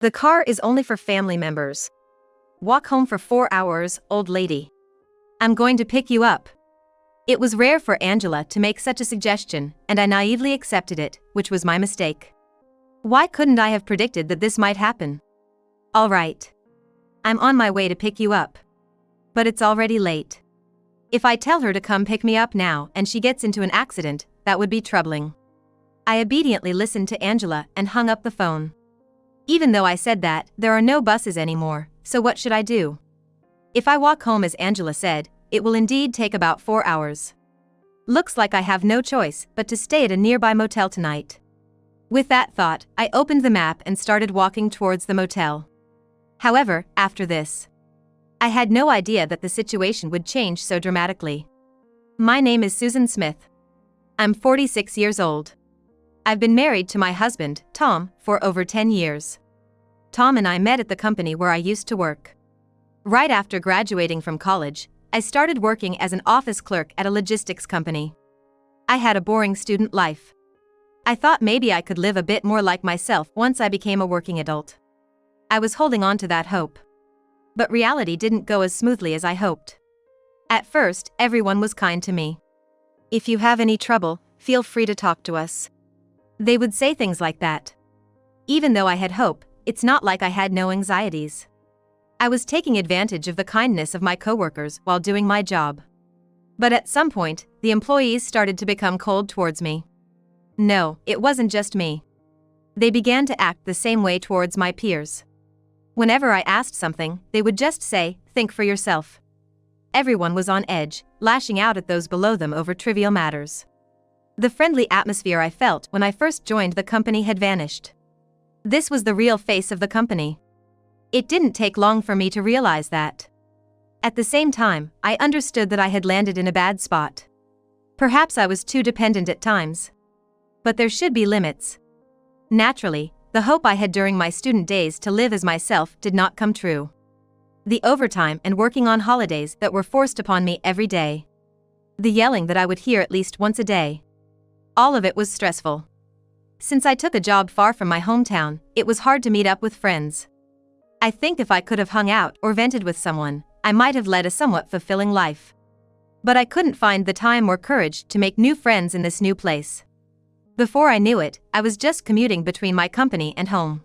The car is only for family members. Walk home for 4 hours, old lady. I'm going to pick you up. It was rare for Angela to make such a suggestion, and I naively accepted it, which was my mistake. Why couldn't I have predicted that this might happen? All right. I'm on my way to pick you up. But it's already late. If I tell her to come pick me up now and she gets into an accident, that would be troubling. I obediently listened to Angela and hung up the phone. Even though I said that, there are no buses anymore, so what should I do? If I walk home as Angela said, it will indeed take about 4 hours. Looks like I have no choice but to stay at a nearby motel tonight. With that thought, I opened the map and started walking towards the motel. However, after this, I had no idea that the situation would change so dramatically. My name is Susan Smith. I'm 46 years old. I've been married to my husband, Tom, for over 10 years. Tom and I met at the company where I used to work. Right after graduating from college, I started working as an office clerk at a logistics company. I had a boring student life. I thought maybe I could live a bit more like myself once I became a working adult. I was holding on to that hope. But reality didn't go as smoothly as I hoped. At first, everyone was kind to me. If you have any trouble, feel free to talk to us. They would say things like that. Even though I had hope, it's not like I had no anxieties. I was taking advantage of the kindness of my coworkers while doing my job. But at some point, the employees started to become cold towards me. No, it wasn't just me. They began to act the same way towards my peers. Whenever I asked something, they would just say, "Think for yourself." Everyone was on edge, lashing out at those below them over trivial matters. The friendly atmosphere I felt when I first joined the company had vanished. This was the real face of the company. It didn't take long for me to realize that. At the same time, I understood that I had landed in a bad spot. Perhaps I was too dependent at times. But there should be limits. Naturally, the hope I had during my student days to live as myself did not come true. The overtime and working on holidays that were forced upon me every day. The yelling that I would hear at least once a day. All of it was stressful. Since I took a job far from my hometown, it was hard to meet up with friends. I think if I could have hung out or vented with someone, I might have led a somewhat fulfilling life. But I couldn't find the time or courage to make new friends in this new place. Before I knew it, I was just commuting between my company and home.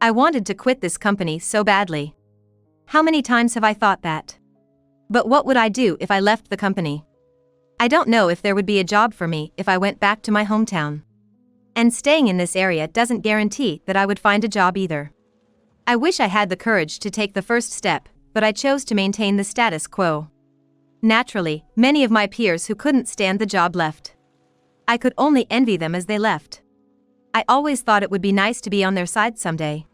I wanted to quit this company so badly. How many times have I thought that? But what would I do if I left the company? I don't know if there would be a job for me if I went back to my hometown. And staying in this area doesn't guarantee that I would find a job either. I wish I had the courage to take the first step, but I chose to maintain the status quo. Naturally, many of my peers who couldn't stand the job left. I could only envy them as they left. I always thought it would be nice to be on their side someday.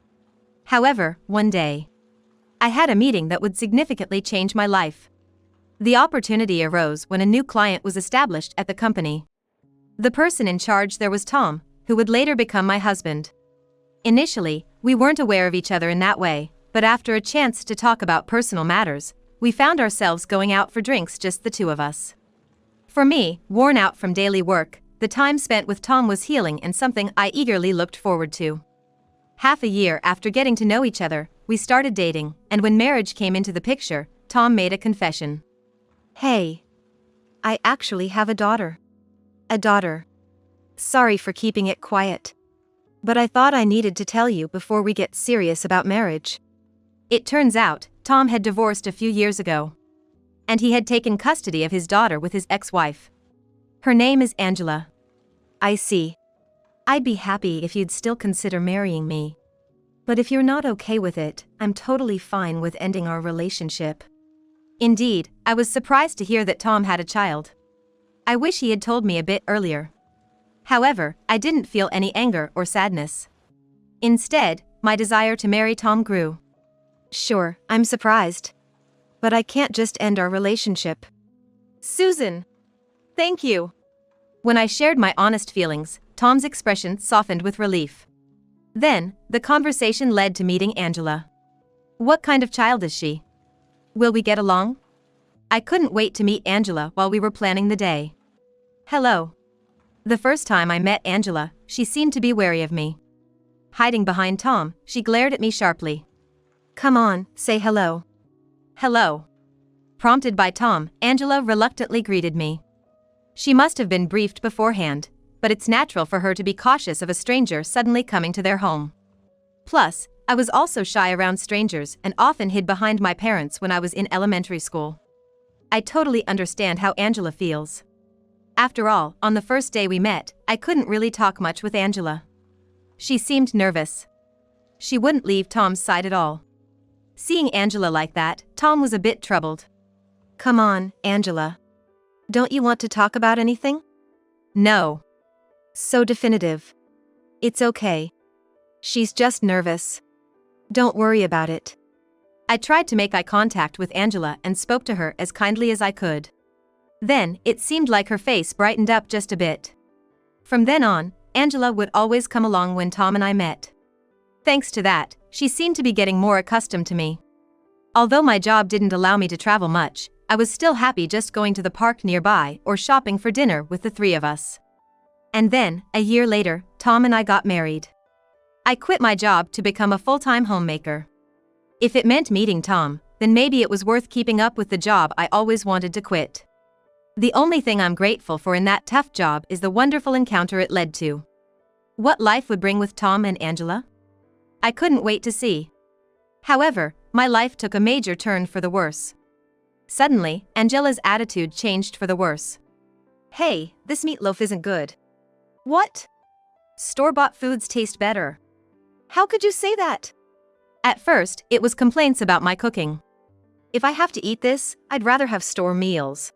However, one day, I had a meeting that would significantly change my life. The opportunity arose when a new client was established at the company. The person in charge there was Tom, who would later become my husband. Initially, we weren't aware of each other in that way, but after a chance to talk about personal matters, we found ourselves going out for drinks, just the two of us. For me, worn out from daily work, the time spent with Tom was healing and something I eagerly looked forward to. Half a year after getting to know each other, we started dating, and when marriage came into the picture, Tom made a confession. "Hey, I actually have a daughter. A daughter. Sorry for keeping it quiet. But I thought I needed to tell you before we get serious about marriage." It turns out, Tom had divorced a few years ago. And he had taken custody of his daughter with his ex-wife. Her name is Angela. I see. I'd be happy if you'd still consider marrying me. But if you're not okay with it, I'm totally fine with ending our relationship. Indeed, I was surprised to hear that Tom had a child. I wish he had told me a bit earlier. However, I didn't feel any anger or sadness. Instead, my desire to marry Tom grew. Sure, I'm surprised. But I can't just end our relationship. Susan! Thank you! When I shared my honest feelings, Tom's expression softened with relief. Then, the conversation led to meeting Angela. What kind of child is she? Will we get along? I couldn't wait to meet Angela while we were planning the day. Hello. The first time I met Angela, she seemed to be wary of me. hiding behind Tom, she glared at me sharply. "Come on, say hello." "Hello." Prompted by Tom, Angela reluctantly greeted me. She must have been briefed beforehand, but it's natural for her to be cautious of a stranger suddenly coming to their home. Plus, I was also shy around strangers and often hid behind my parents when I was in elementary school. I totally understand how Angela feels. After all, on the first day we met, I couldn't really talk much with Angela. She seemed nervous. She wouldn't leave Tom's side at all. Seeing Angela like that, Tom was a bit troubled. "Come on, Angela. Don't you want to talk about anything?" "No." "So definitive." "It's okay. She's just nervous. Don't worry about it." I tried to make eye contact with Angela and spoke to her as kindly as I could. Then, it seemed like her face brightened up just a bit. From then on, Angela would always come along when Tom and I met. Thanks to that, she seemed to be getting more accustomed to me. Although my job didn't allow me to travel much, I was still happy just going to the park nearby or shopping for dinner with the three of us. And then, a year later, Tom and I got married. I quit my job to become a full-time homemaker. If it meant meeting Tom, then maybe it was worth keeping up with the job I always wanted to quit. The only thing I'm grateful for in that tough job is the wonderful encounter it led to. What life would bring with Tom and Angela? I couldn't wait to see. However, my life took a major turn for the worse. Suddenly, Angela's attitude changed for the worse. "Hey, this meatloaf isn't good." "What? Store-bought foods taste better." "How could you say that?" At first, it was complaints about my cooking. "If I have to eat this, I'd rather have store meals.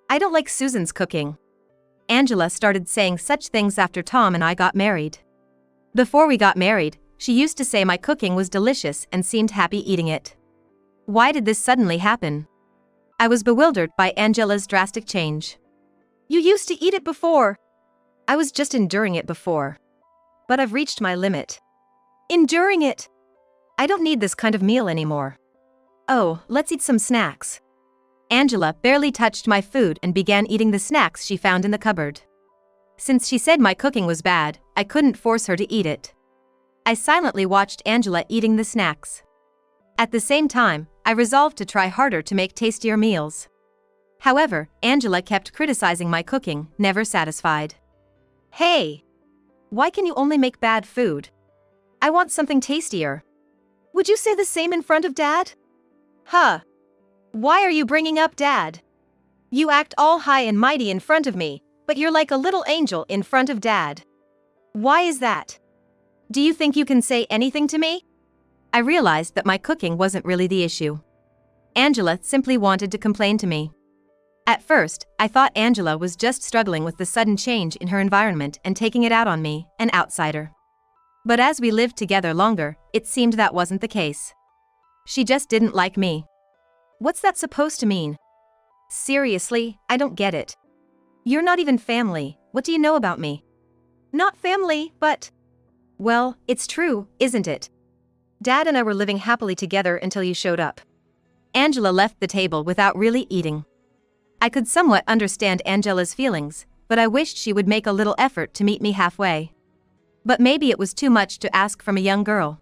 I don't like Susan's cooking." Angela started saying such things after Tom and I got married. Before we got married, she used to say my cooking was delicious and seemed happy eating it. Why did this suddenly happen? I was bewildered by Angela's drastic change. "You used to eat it before." "I was just enduring it before. But I've reached my limit." "Enduring it?" "I don't need this kind of meal anymore." "Oh, let's eat some snacks." Angela barely touched my food and began eating the snacks she found in the cupboard. Since she said my cooking was bad, I couldn't force her to eat it. I silently watched Angela eating the snacks. At the same time, I resolved to try harder to make tastier meals. However, Angela kept criticizing my cooking, never satisfied. "Hey! Why can you only make bad food? I want something tastier." "Would you say the same in front of Dad?" "Huh. Why are you bringing up Dad? You act all high and mighty in front of me, but you're like a little angel in front of Dad. Why is that? Do you think you can say anything to me?" I realized that my cooking wasn't really the issue. Angela simply wanted to complain to me. At first, I thought Angela was just struggling with the sudden change in her environment and taking it out on me, an outsider. But as we lived together longer, it seemed that wasn't the case. She just didn't like me. What's that supposed to mean? Seriously, I don't get it. You're not even family, what do you know about me? Not family, but... Well, it's true, isn't it? Dad and I were living happily together until you showed up. Angela left the table without really eating. I could somewhat understand Angela's feelings, but I wished she would make a little effort to meet me halfway. But maybe it was too much to ask from a young girl.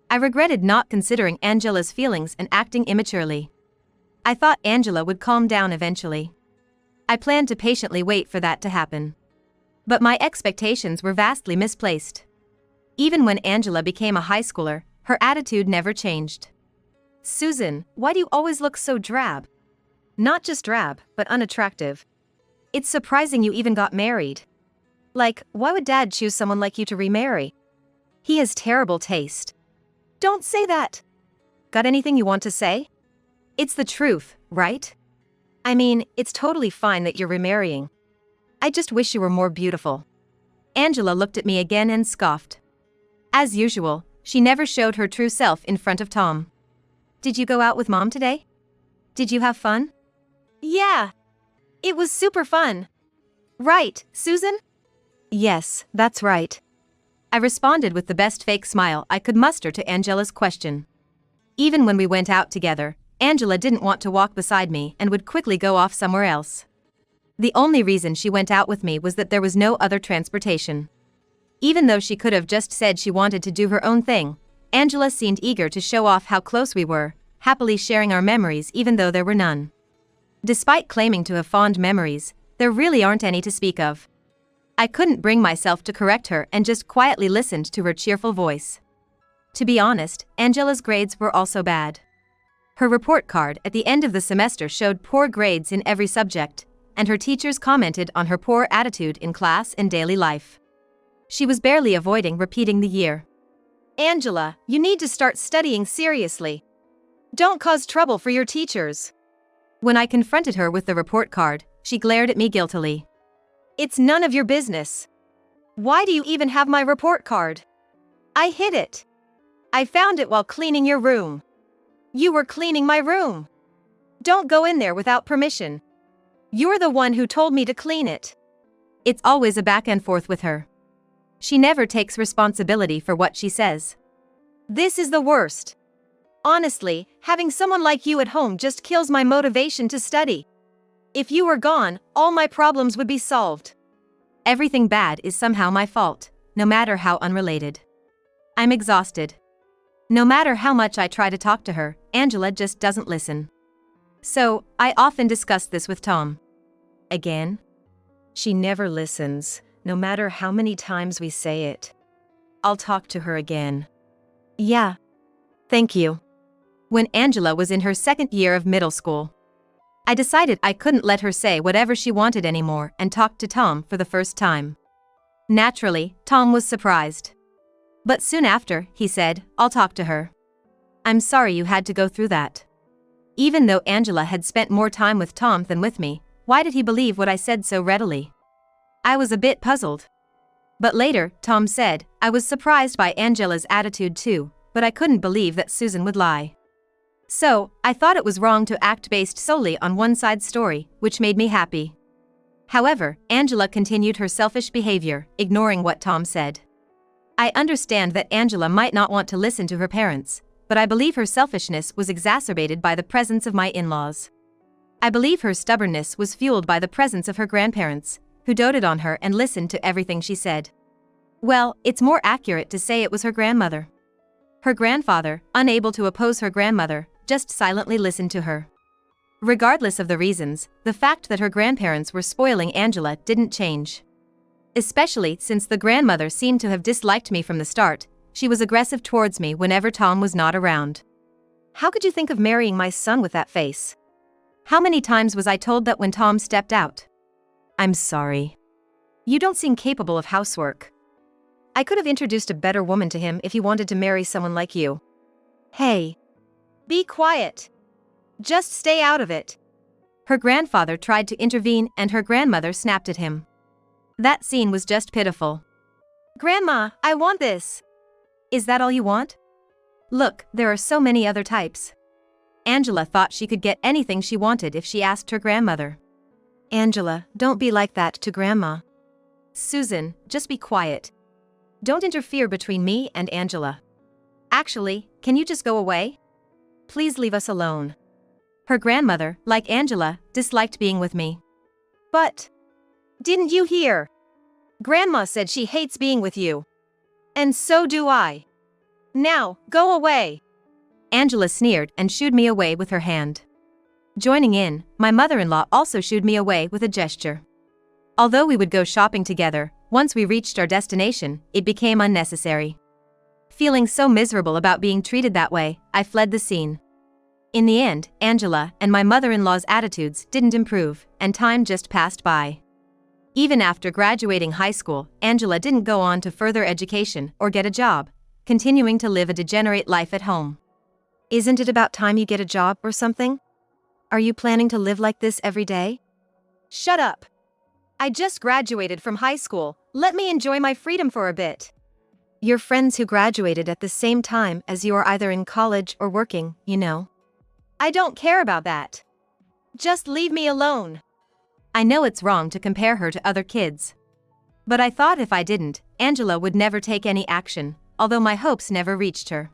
I regretted not considering Angela's feelings and acting immaturely. I thought Angela would calm down eventually. I planned to patiently wait for that to happen. But my expectations were vastly misplaced. Even when Angela became a high schooler, her attitude never changed. "Susan, why do you always look so drab? Not just drab, but unattractive. It's surprising you even got married. Like, why would Dad choose someone like you to remarry? He has terrible taste." "Don't say that." "Got anything you want to say? It's the truth, right? I mean, it's totally fine that you're remarrying. I just wish you were more beautiful." Angela looked at me again and scoffed. As usual, she never showed her true self in front of Tom. "Did you go out with Mom today? Did you have fun?" "Yeah. It was super fun. Right, Susan?" "Yes, that's right." I responded with the best fake smile I could muster to Angela's question. Even when we went out together, Angela didn't want to walk beside me and would quickly go off somewhere else. The only reason she went out with me was that there was no other transportation. Even though she could have just said she wanted to do her own thing, Angela seemed eager to show off how close we were, happily sharing our memories even though there were none. Despite claiming to have fond memories, there really aren't any to speak of. I couldn't bring myself to correct her and just quietly listened to her cheerful voice. To be honest, Angela's grades were also bad. Her report card at the end of the semester showed poor grades in every subject, and her teachers commented on her poor attitude in class and daily life. She was barely avoiding repeating the year. "Angela, you need to start studying seriously. Don't cause trouble for your teachers." When I confronted her with the report card, she glared at me guiltily. "It's none of your business. Why do you even have my report card? I hid it. I found it while cleaning your room. You were cleaning my room. Don't go in there without permission. You're the one who told me to clean it." It's always a back and forth with her. She never takes responsibility for what she says. This is the worst. Honestly, having someone like you at home just kills my motivation to study. If you were gone, all my problems would be solved. Everything bad is somehow my fault, no matter how unrelated. I'm exhausted. No matter how much I try to talk to her, Angela just doesn't listen. So, I often discuss this with Tom. Again? She never listens, no matter how many times we say it. I'll talk to her again. Yeah. Thank you. When Angela was in her second year of middle school, I decided I couldn't let her say whatever she wanted anymore and talked to Tom for the first time. Naturally, Tom was surprised. But soon after, he said, "I'll talk to her." I'm sorry you had to go through that. Even though Angela had spent more time with Tom than with me, why did he believe what I said so readily? I was a bit puzzled. But later, Tom said, I was surprised by Angela's attitude too, but I couldn't believe that Susan would lie. So, I thought it was wrong to act based solely on one side's story, which made me happy. However, Angela continued her selfish behavior, ignoring what Tom said. I understand that Angela might not want to listen to her parents, but I believe her selfishness was exacerbated by the presence of my in-laws. I believe her stubbornness was fueled by the presence of her grandparents, who doted on her and listened to everything she said. Well, it's more accurate to say it was her grandmother. Her grandfather, unable to oppose her grandmother, just silently listened to her. Regardless of the reasons, the fact that her grandparents were spoiling Angela didn't change. Especially since the grandmother seemed to have disliked me from the start, she was aggressive towards me whenever Tom was not around. How could you think of marrying my son with that face? How many times was I told that when Tom stepped out? I'm sorry. You don't seem capable of housework. I could have introduced a better woman to him if he wanted to marry someone like you. Hey. Be quiet. Just stay out of it. Her grandfather tried to intervene and her grandmother snapped at him. That scene was just pitiful. Grandma, I want this. Is that all you want? Look, there are so many other types. Angela thought she could get anything she wanted if she asked her grandmother. Angela, don't be like that to Grandma. Susan, just be quiet. Don't interfere between me and Angela. Actually, can you just go away? Please leave us alone. Her grandmother, like Angela, disliked being with me. But didn't you hear? Grandma said she hates being with you. And so do I. Now, go away. Angela sneered and shooed me away with her hand. Joining in, my mother-in-law also shooed me away with a gesture. Although we would go shopping together, once we reached our destination, it became unnecessary. Feeling so miserable about being treated that way, I fled the scene. In the end, Angela and my mother-in-law's attitudes didn't improve, and time just passed by. Even after graduating high school, Angela didn't go on to further education or get a job, continuing to live a degenerate life at home. Isn't it about time you get a job or something? Are you planning to live like this every day? Shut up. I just graduated from high school, let me enjoy my freedom for a bit. Your friends who graduated at the same time as you are either in college or working, you know. I don't care about that. Just leave me alone. I know it's wrong to compare her to other kids. But I thought if I didn't, Angela would never take any action, although my hopes never reached her.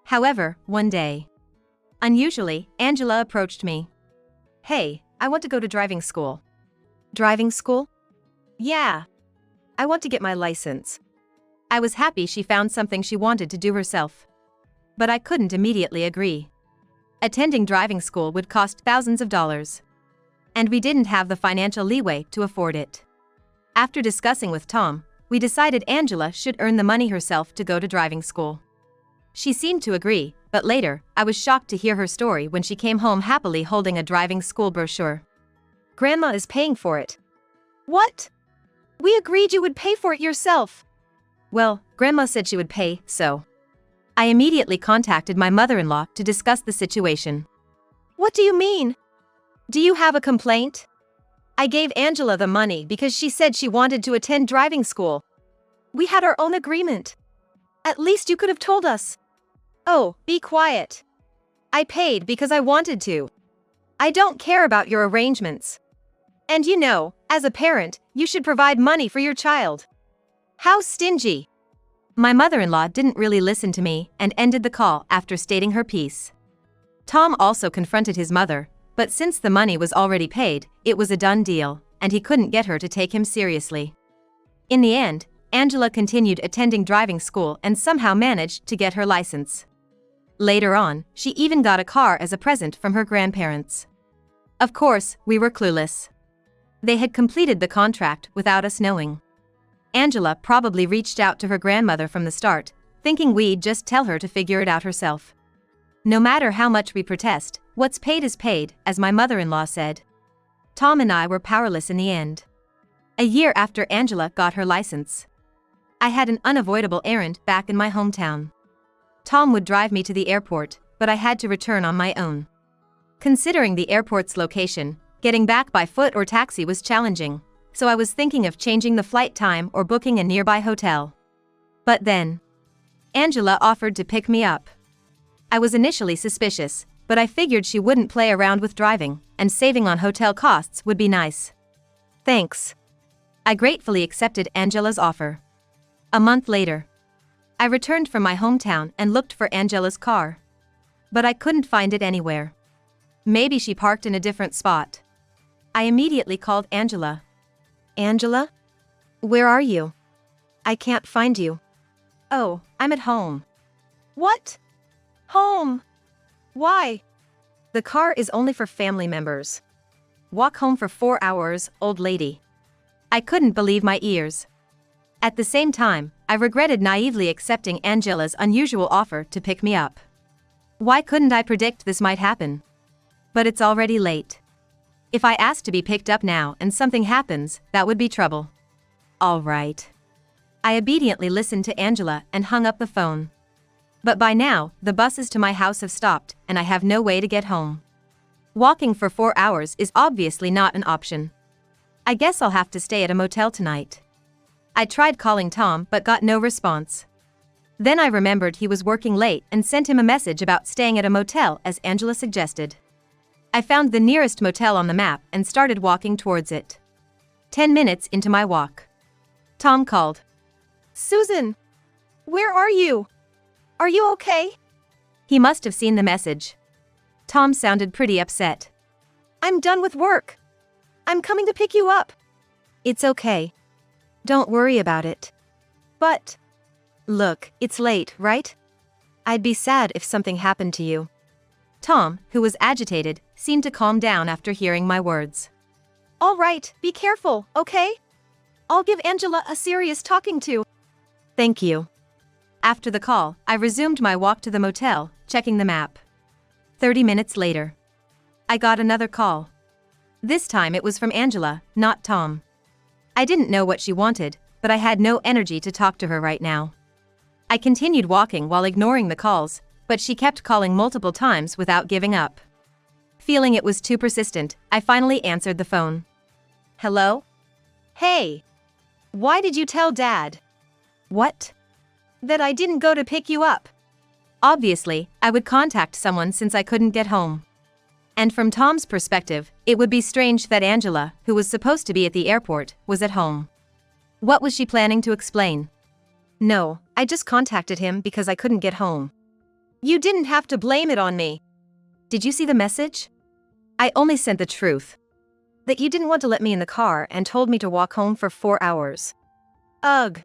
However, one day, unusually, Angela approached me. Hey, I want to go to driving school. Driving school? Yeah. I want to get my license. I was happy she found something she wanted to do herself. But I couldn't immediately agree. Attending driving school would cost thousands of dollars. And we didn't have the financial leeway to afford it. After discussing with Tom, we decided Angela should earn the money herself to go to driving school. She seemed to agree, but later, I was shocked to hear her story when she came home happily holding a driving school brochure. Grandma is paying for it. What? We agreed you would pay for it yourself. Well, Grandma said she would pay, so I immediately contacted my mother-in-law to discuss the situation. What do you mean? Do you have a complaint? I gave Angela the money because she said she wanted to attend driving school. We had our own agreement. At least you could have told us. Oh, be quiet. I paid because I wanted to. I don't care about your arrangements. And you know, as a parent, you should provide money for your child. How stingy. My mother-in-law didn't really listen to me and ended the call after stating her piece. Tom also confronted his mother, but since the money was already paid, it was a done deal, and he couldn't get her to take him seriously. In the end, Angela continued attending driving school and somehow managed to get her license. Later on, she even got a car as a present from her grandparents. Of course, we were clueless. They had completed the contract without us knowing. Angela probably reached out to her grandmother from the start, thinking we'd just tell her to figure it out herself. No matter how much we protest, what's paid is paid, as my mother-in-law said. Tom and I were powerless in the end. A year after Angela got her license, I had an unavoidable errand back in my hometown. Tom would drive me to the airport, but I had to return on my own. Considering the airport's location, getting back by foot or taxi was challenging, so I was thinking of changing the flight time or booking a nearby hotel. But then, Angela offered to pick me up. I was initially suspicious, but I figured she wouldn't play around with driving, and saving on hotel costs would be nice. Thanks. I gratefully accepted Angela's offer. A month later, I returned from my hometown and looked for Angela's car. But I couldn't find it anywhere. Maybe she parked in a different spot. I immediately called Angela. Angela? Where are you? I can't find you. Oh, I'm at home. What? Home? Why? The car is only for family members. Walk home for 4 hours, old lady. I couldn't believe my ears. At the same time, I regretted naively accepting Angela's unusual offer to pick me up. Why couldn't I predict this might happen? But it's already late. If I ask to be picked up now and something happens, that would be trouble. All right. I obediently listened to Angela and hung up the phone. But by now, the buses to my house have stopped, and I have no way to get home. Walking for 4 hours is obviously not an option. I guess I'll have to stay at a motel tonight. I tried calling Tom but got no response. Then I remembered he was working late and sent him a message about staying at a motel as Angela suggested. I found the nearest motel on the map and started walking towards it. 10 minutes into my walk, Tom called. Susan! Where are you? Are you okay? He must have seen the message. Tom sounded pretty upset. I'm done with work. I'm coming to pick you up. It's okay. Don't worry about it. But, look, it's late, right? I'd be sad if something happened to you. Tom, who was agitated, seemed to calm down after hearing my words. All right, be careful, okay? I'll give Angela a serious talking to. Thank you. After the call, I resumed my walk to the motel, checking the map. 30 minutes later, I got another call. This time it was from Angela, not Tom. I didn't know what she wanted, but I had no energy to talk to her right now. I continued walking while ignoring the calls, but she kept calling multiple times without giving up. Feeling it was too persistent, I finally answered the phone. Hello? Hey! Why did you tell Dad? What? That I didn't go to pick you up. Obviously, I would contact someone since I couldn't get home. And from Tom's perspective, it would be strange that Angela, who was supposed to be at the airport, was at home. What was she planning to explain? No, I just contacted him because I couldn't get home. You didn't have to blame it on me. Did you see the message? I only sent the truth. That you didn't want to let me in the car and told me to walk home for 4 hours. Ugh.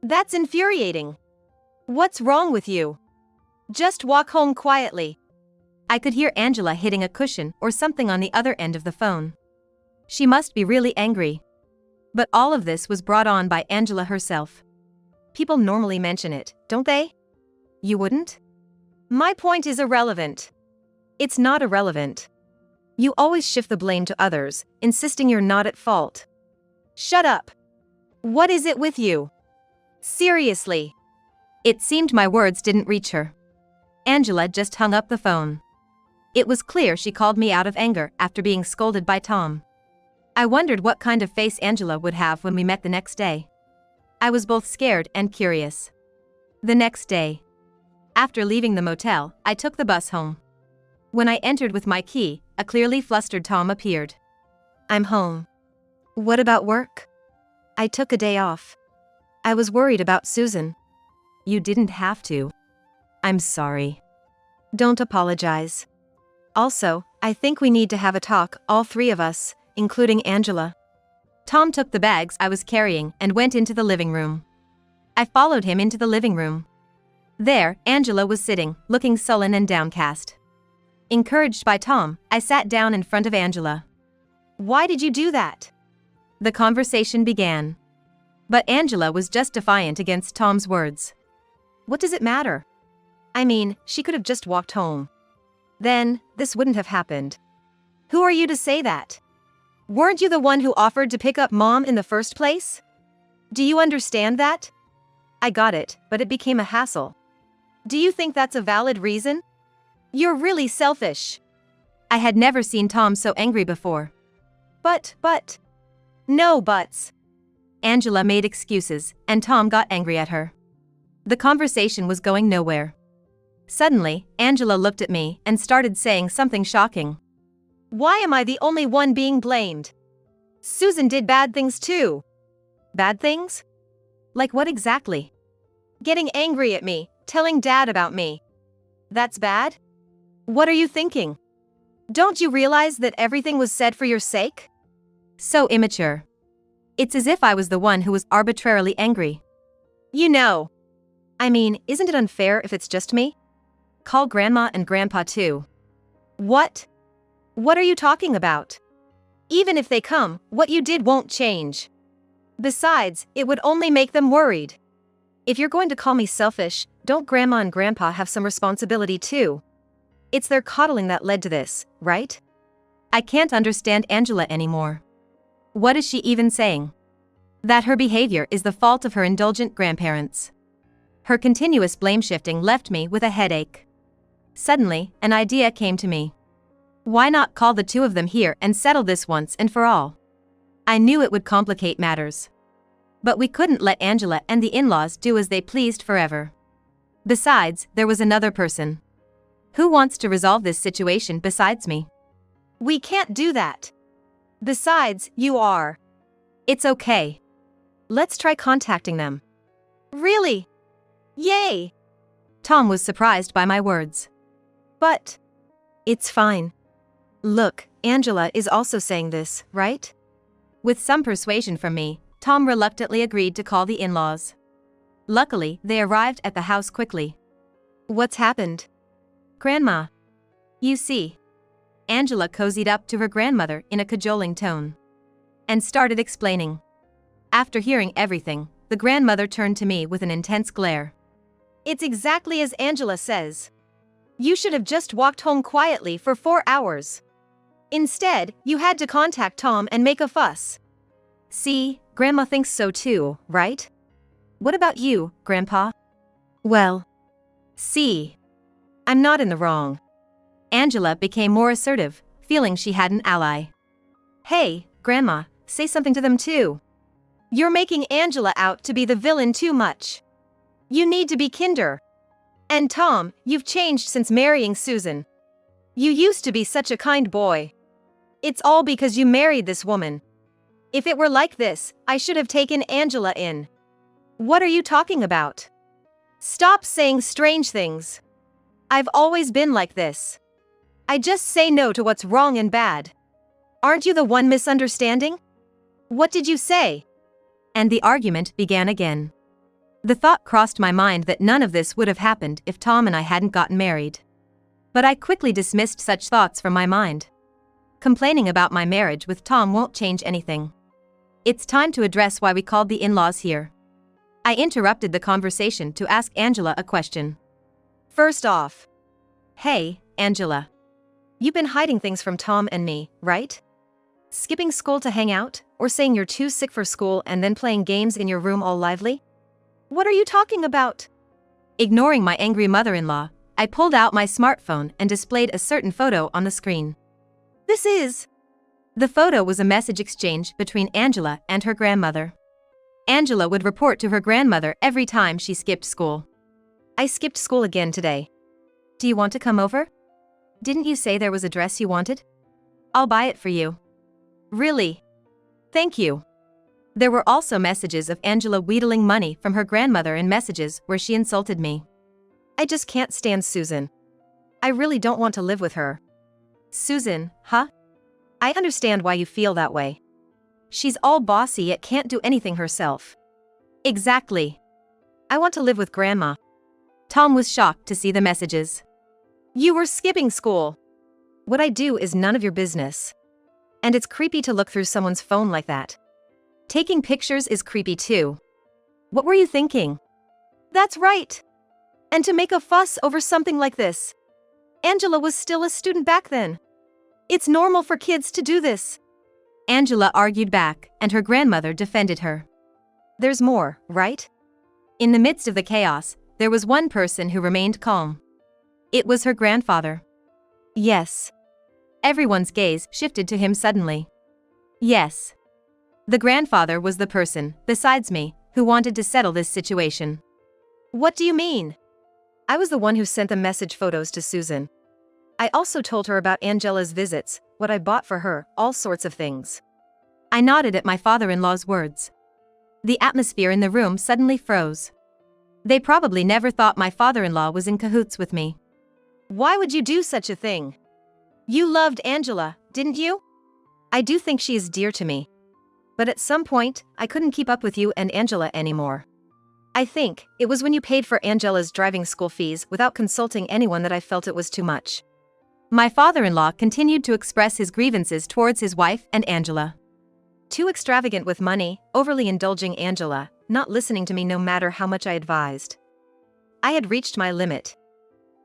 That's infuriating. What's wrong with you? Just walk home quietly. I could hear Angela hitting a cushion or something on the other end of the phone. She must be really angry. But all of this was brought on by Angela herself. People normally mention it, don't they? You wouldn't? My point is irrelevant. It's not irrelevant. You always shift the blame to others, insisting you're not at fault. Shut up. What is it with you? Seriously. It seemed my words didn't reach her. Angela just hung up the phone. It was clear she called me out of anger after being scolded by Tom. I wondered what kind of face Angela would have when we met the next day. I was both scared and curious. The next day, after leaving the motel, I took the bus home. When I entered with my key, a clearly flustered Tom appeared. I'm home. What about work? I took a day off. I was worried about Susan. You didn't have to. I'm sorry. Don't apologize. Also, I think we need to have a talk, all three of us, including Angela. Tom took the bags I was carrying and went into the living room. I followed him into the living room. There, Angela was sitting, looking sullen and downcast. Encouraged by Tom, I sat down in front of Angela. Why did you do that? The conversation began. But Angela was just defiant against Tom's words. What does it matter? I mean, she could have just walked home. Then, this wouldn't have happened. Who are you to say that? Weren't you the one who offered to pick up Mom in the first place? Do you understand that? I got it, but it became a hassle. Do you think that's a valid reason? You're really selfish. I had never seen Tom so angry before. But. No buts. Angela made excuses, and Tom got angry at her. The conversation was going nowhere. Suddenly, Angela looked at me and started saying something shocking. Why am I the only one being blamed? Susan did bad things too. Bad things? Like what exactly? Getting angry at me, telling Dad about me. That's bad? What are you thinking? Don't you realize that everything was said for your sake? So immature. It's as if I was the one who was arbitrarily angry. You know. I mean, isn't it unfair if it's just me? Call Grandma and Grandpa too. What? What are you talking about? Even if they come, what you did won't change. Besides, it would only make them worried. If you're going to call me selfish, don't Grandma and Grandpa have some responsibility too? It's their coddling that led to this, right? I can't understand Angela anymore. What is she even saying? That her behavior is the fault of her indulgent grandparents. Her continuous blame-shifting left me with a headache. Suddenly, an idea came to me. Why not call the two of them here and settle this once and for all? I knew it would complicate matters. But we couldn't let Angela and the in-laws do as they pleased forever. Besides, there was another person. Who wants to resolve this situation besides me? We can't do that. Besides, you are. It's okay. Let's try contacting them. Really? Yay! Tom was surprised by my words. But it's fine. Look, Angela is also saying this, right? With some persuasion from me, Tom reluctantly agreed to call the in-laws. Luckily, they arrived at the house quickly. What's happened? Grandma. You see. Angela cozied up to her grandmother in a cajoling tone. And started explaining. After hearing everything, the grandmother turned to me with an intense glare. It's exactly as Angela says. You should have just walked home quietly for 4 hours. Instead, you had to contact Tom and make a fuss. See, Grandma thinks so too, right? What about you, Grandpa? Well. See. I'm not in the wrong. Angela became more assertive, feeling she had an ally. Hey, Grandma, say something to them too. You're making Angela out to be the villain too much. You need to be kinder. And Tom, you've changed since marrying Susan. You used to be such a kind boy. It's all because you married this woman. If it were like this, I should have taken Angela in. What are you talking about? Stop saying strange things. I've always been like this. I just say no to what's wrong and bad. Aren't you the one misunderstanding? What did you say? And the argument began again. The thought crossed my mind that none of this would have happened if Tom and I hadn't gotten married. But I quickly dismissed such thoughts from my mind. Complaining about my marriage with Tom won't change anything. It's time to address why we called the in-laws here. I interrupted the conversation to ask Angela a question. First off, Hey, Angela. you've been hiding things from Tom and me, right? Skipping school to hang out, or saying you're too sick for school and then playing games in your room all lively? What are you talking about? Ignoring my angry mother-in-law, I pulled out my smartphone and displayed a certain photo on the screen. This is... The photo was a message exchange between Angela and her grandmother. Angela would report to her grandmother every time she skipped school. I skipped school again today. Do you want to come over? Didn't you say there was a dress you wanted? I'll buy it for you. Really? Thank you. There were also messages of Angela wheedling money from her grandmother and messages where she insulted me. I just can't stand Susan. I really don't want to live with her. Susan, huh? I understand why you feel that way. She's all bossy yet can't do anything herself. Exactly. I want to live with Grandma. Tom was shocked to see the messages. You were skipping school. What I do is none of your business. And it's creepy to look through someone's phone like that. Taking pictures is creepy too. What were you thinking? That's right. And to make a fuss over something like this. Angela was still a student back then. It's normal for kids to do this. Angela argued back, and her grandmother defended her. There's more, right? In the midst of the chaos, there was one person who remained calm. It was her grandfather. Yes. Everyone's gaze shifted to him suddenly. Yes. The grandfather was the person, besides me, who wanted to settle this situation. What do you mean? I was the one who sent the message photos to Susan. I also told her about Angela's visits, what I bought for her, all sorts of things. I nodded at my father-in-law's words. The atmosphere in the room suddenly froze. They probably never thought my father-in-law was in cahoots with me. Why would you do such a thing? You loved Angela, didn't you? I do think she is dear to me. But at some point, I couldn't keep up with you and Angela anymore. I think it was when you paid for Angela's driving school fees without consulting anyone that I felt it was too much. My father-in-law continued to express his grievances towards his wife and Angela. Too extravagant with money, overly indulging Angela, not listening to me no matter how much I advised. I had reached my limit.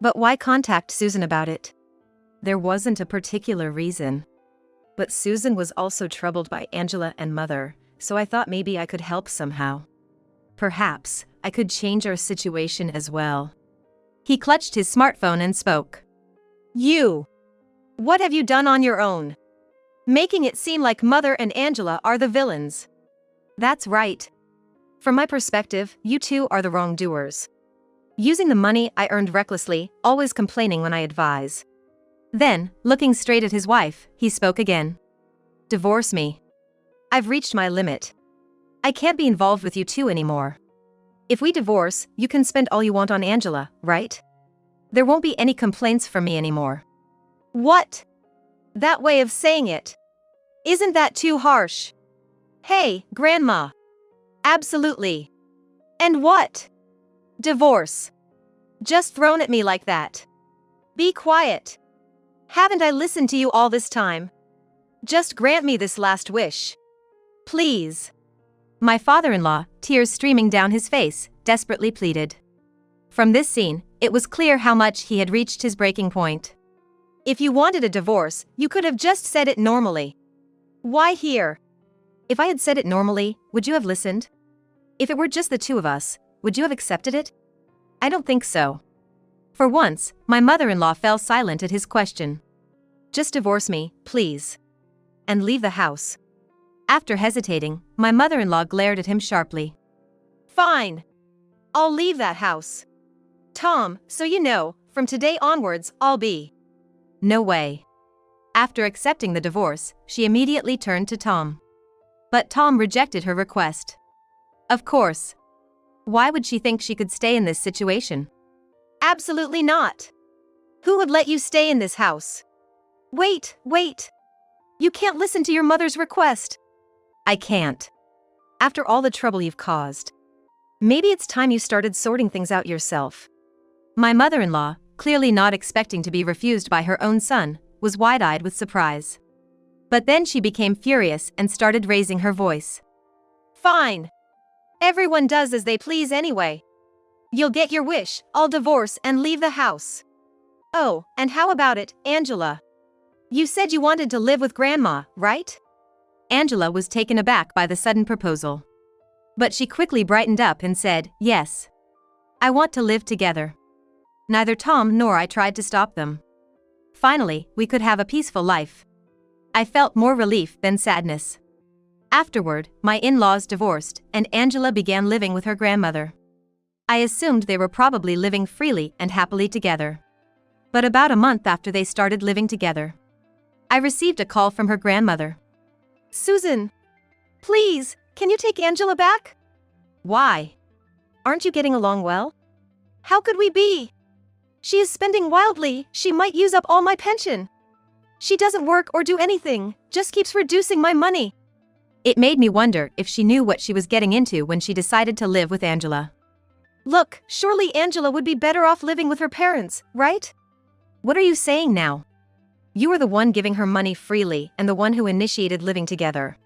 But why contact Susan about it? There wasn't a particular reason. But Susan was also troubled by Angela and Mother, so I thought maybe I could help somehow. Perhaps I could change our situation as well. He clutched his smartphone and spoke. You! What have you done on your own? Making it seem like Mother and Angela are the villains. That's right. From my perspective, you two are the wrongdoers. Using the money I earned recklessly, always complaining when I advise. Then, looking straight at his wife, he spoke again. Divorce me. I've reached my limit. I can't be involved with you two anymore. If we divorce, you can spend all you want on Angela, right? There won't be any complaints from me anymore. What? That way of saying it. Isn't that too harsh? Hey, Grandma. Absolutely. And what? Divorce. Just thrown at me like that. Be quiet. Haven't I listened to you all this time? Just grant me this last wish. Please. My father-in-law, tears streaming down his face, desperately pleaded. From this scene, it was clear how much he had reached his breaking point. If you wanted a divorce, you could have just said it normally. Why here? If I had said it normally, would you have listened? If it were just the two of us, would you have accepted it? I don't think so. For once, my mother-in-law fell silent at his question. Just divorce me, please. And leave the house. After hesitating, my mother-in-law glared at him sharply. Fine. I'll leave that house. Tom, so you know, from today onwards, I'll be. No way. After accepting the divorce, she immediately turned to Tom. But Tom rejected her request. Of course. Why would she think she could stay in this situation? Absolutely not. Who would let you stay in this house? Wait. You can't listen to your mother's request. I can't. After all the trouble you've caused. Maybe it's time you started sorting things out yourself. My mother-in-law, clearly not expecting to be refused by her own son, was wide-eyed with surprise. But then she became furious and started raising her voice. Fine. Everyone does as they please anyway. You'll get your wish, I'll divorce and leave the house. Oh, and how about it, Angela? You said you wanted to live with Grandma, right? Angela was taken aback by the sudden proposal. But she quickly brightened up and said, yes. I want to live together. Neither Tom nor I tried to stop them. Finally, we could have a peaceful life. I felt more relief than sadness. Afterward, my in-laws divorced, and Angela began living with her grandmother. I assumed they were probably living freely and happily together. But about a month after they started living together, I received a call from her grandmother. Susan, please, can you take Angela back? Why? Aren't you getting along well? How could we be? She is spending wildly, she might use up all my pension. She doesn't work or do anything, just keeps reducing my money. It made me wonder if she knew what she was getting into when she decided to live with Angela. Look, surely Angela would be better off living with her parents, right? What are you saying now? You were the one giving her money freely and the one who initiated living together.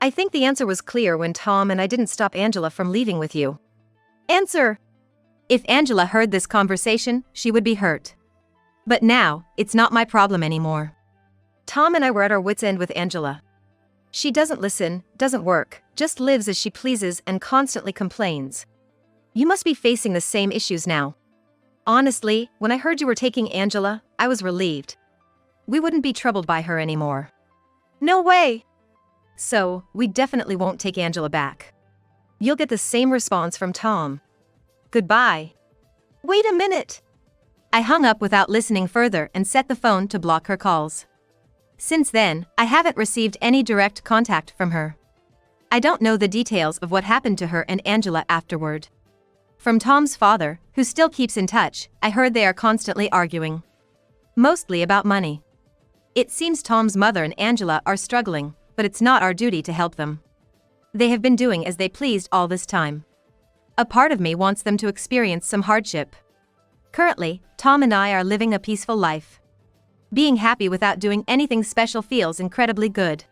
I think the answer was clear when Tom and I didn't stop Angela from leaving with you. Answer. If Angela heard this conversation, she would be hurt. But now, it's not my problem anymore. Tom and I were at our wits' end with Angela. She doesn't listen, doesn't work, just lives as she pleases and constantly complains. You must be facing the same issues now. Honestly, when I heard you were taking Angela, I was relieved. We wouldn't be troubled by her anymore. No way! So, we definitely won't take Angela back. You'll get the same response from Tom. Goodbye. Wait a minute! I hung up without listening further and set the phone to block her calls. Since then, I haven't received any direct contact from her. I don't know the details of what happened to her and Angela afterward. From Tom's father, who still keeps in touch, I heard they are constantly arguing. Mostly about money. It seems Tom's mother and Angela are struggling, but it's not our duty to help them. They have been doing as they pleased all this time. A part of me wants them to experience some hardship. Currently, Tom and I are living a peaceful life. Being happy without doing anything special feels incredibly good.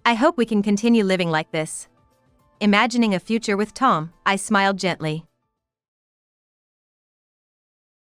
I hope we can continue living like this. Imagining a future with Tom, I smiled gently.